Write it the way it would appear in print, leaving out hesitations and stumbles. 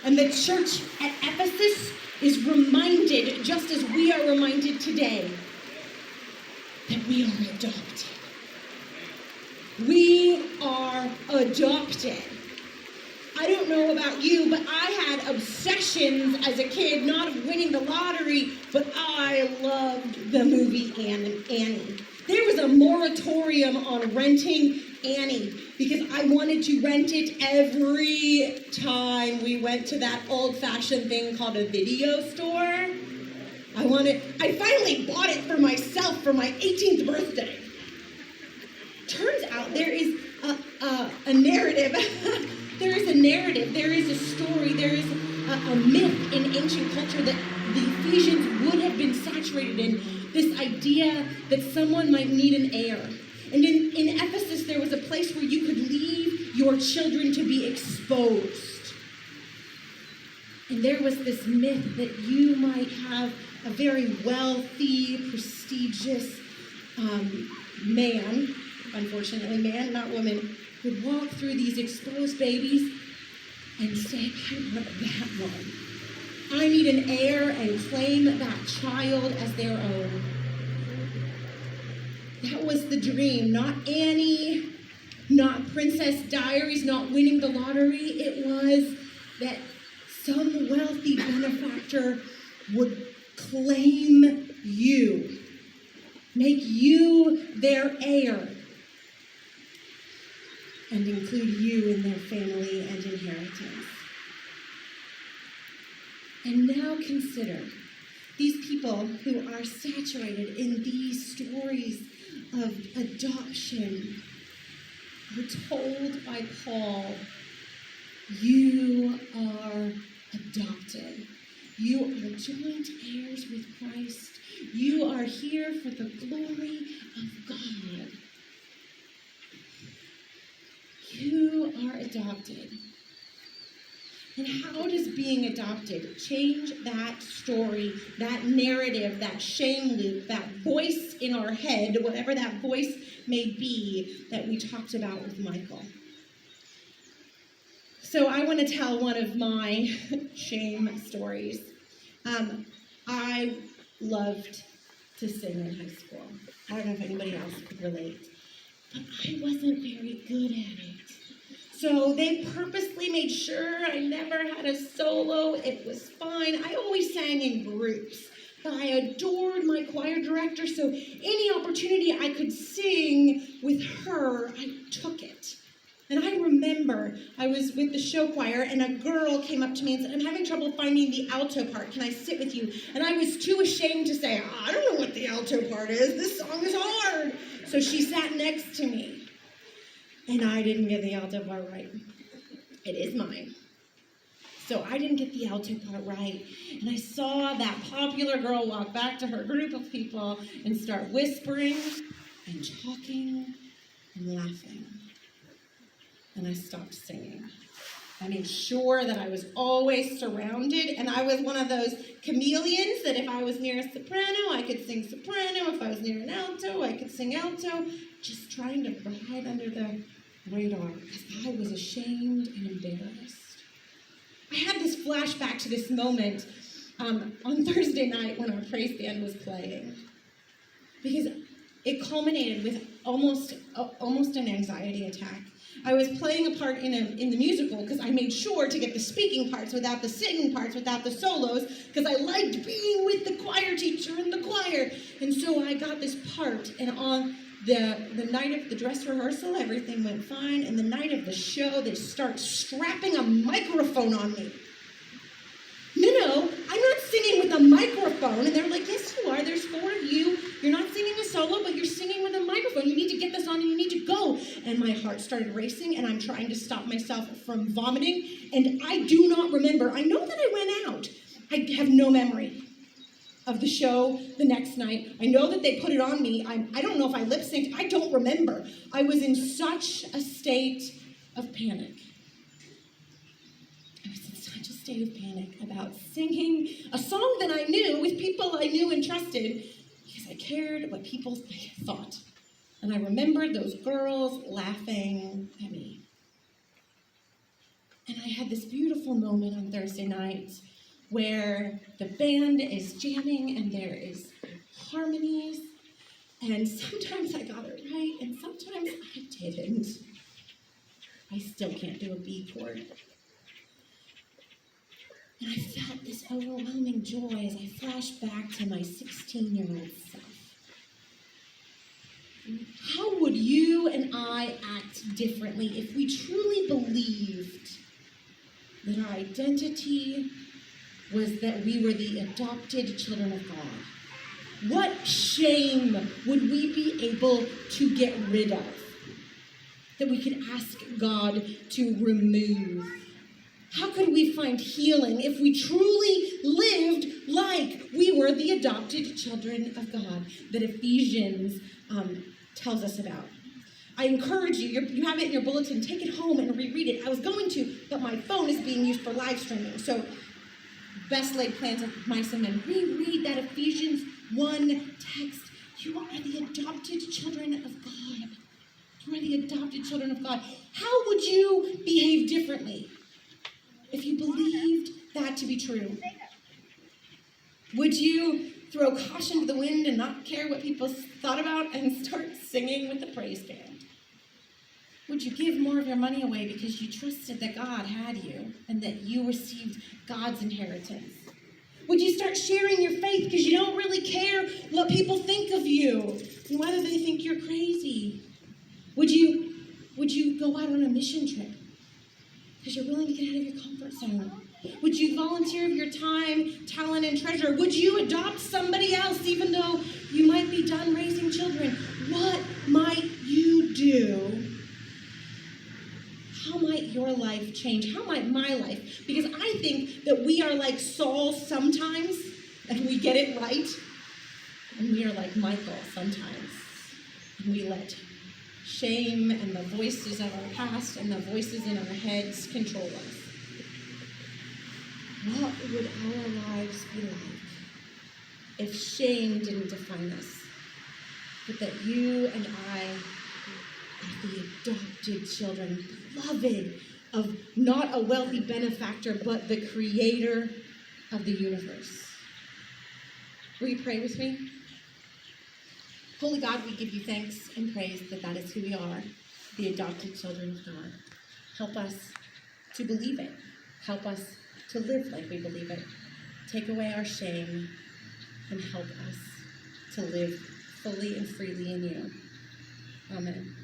And the church at Ephesus is reminded, just as we are reminded today, that we are adopted. We are adopted. I don't know about you, but I had obsessions as a kid, not of winning the lottery, but I loved the movie Annie. There was a moratorium on renting Annie because I wanted to rent it every time we went to that old-fashioned thing called a video store. I finally bought it for myself for my 18th birthday. Turns out there is a narrative. There is a narrative, there is a story, there is a myth in ancient culture that the Ephesians would have been saturated in, this idea that someone might need an heir. And in Ephesus, there was a place where you could leave your children to be exposed. And there was this myth that you might have a very wealthy, prestigious man, unfortunately man, not woman, would walk through these exposed babies and say, I want that one. I need an heir and claim that child as their own. That was the dream, not Annie, not Princess Diaries, not winning the lottery. It was that some wealthy benefactor would claim you, make you their heir, and include you in their family and inheritance. And now consider these people who are saturated in these stories of adoption are told by Paul, you are adopted. You are joint heirs with Christ. You are here for the glory of God. You are adopted. And how does being adopted change that story, that narrative, that shame loop, that voice in our head, whatever that voice may be that we talked about with Michael? So I want to tell one of my shame stories. I loved to sing in high school. I don't know if anybody else could relate, but I wasn't very good at it. So they purposely made sure I never had a solo. It was fine. I always sang in groups. But I adored my choir director, so any opportunity I could sing with her, I took it. And I remember I was with the show choir, and a girl came up to me and said, I'm having trouble finding the alto part. Can I sit with you? And I was too ashamed to say, I don't know what the alto part is. This song is hard. So she sat next to me. And I didn't get the alto part right. It is mine. So I didn't get the alto part right. And I saw that popular girl walk back to her group of people and start whispering and talking and laughing. And I stopped singing. I made sure that I was always surrounded, and I was one of those chameleons that if I was near a soprano, I could sing soprano. If I was near an alto, I could sing alto. Just trying to ride under the radar because I was ashamed and embarrassed. I had this flashback to this moment on Thursday night when our praise band was playing, because it culminated with almost an anxiety attack. I was playing a part in the musical because I made sure to get the speaking parts without the singing parts, without the solos, because I liked being with the choir teacher in the choir. And so I got this part, and on the night of the dress rehearsal, everything went fine, and the night of the show, they start strapping a microphone on me. No, I'm not singing with a microphone. And they're like, yes, you are. There's 4 of you. You're not singing a solo, but you're singing with a microphone. You need to get this on and you need to go. And my heart started racing, and I'm trying to stop myself from vomiting. And I do not remember. I know that I went out. I have no memory of the show the next night. I know that they put it on me. I don't know if I lip synced. I don't remember. I was in such a state of panic. State of panic about singing a song that I knew with people I knew and trusted because I cared what people thought. And I remembered those girls laughing at me. And I had this beautiful moment on Thursday night where the band is jamming and there is harmonies. And sometimes I got it right, and sometimes I didn't. I still can't do a B chord. And I felt this overwhelming joy as I flashed back to my 16-year-old self. How would you and I act differently if we truly believed that our identity was that we were the adopted children of God? What shame would we be able to get rid of that we could ask God to remove? How could we find healing if we truly lived like we were the adopted children of God that Ephesians tells us about? I encourage you, you have it in your bulletin, take it home and reread it. I was going to, but my phone is being used for live streaming. So best laid plans of mice and men. Reread that Ephesians 1 text. You are the adopted children of God. You are the adopted children of God. How would you behave differently if you believed that to be true? Would you throw caution to the wind and not care what people thought about and start singing with the praise band? Would you give more of your money away because you trusted that God had you and that you received God's inheritance? Would you start sharing your faith because you don't really care what people think of you and whether they think you're crazy? Would you go out on a mission trip because you're willing to get out of your comfort zone? Would you volunteer of your time, talent, and treasure? Would you adopt somebody else even though you might be done raising children? What might you do? How might your life change? How might my life? Because I think that we are like Saul sometimes, and we get it right. And we are like Michael sometimes, and we let shame and the voices of our past and the voices in our heads control us. What would our lives be like if shame didn't define us, but that you and I are the adopted children, beloved of not a wealthy benefactor, but the creator of the universe? Will you pray with me? Holy God, we give you thanks and praise that that is who we are, the adopted children of God. Help us to believe it. Help us to live like we believe it. Take away our shame and help us to live fully and freely in you. Amen.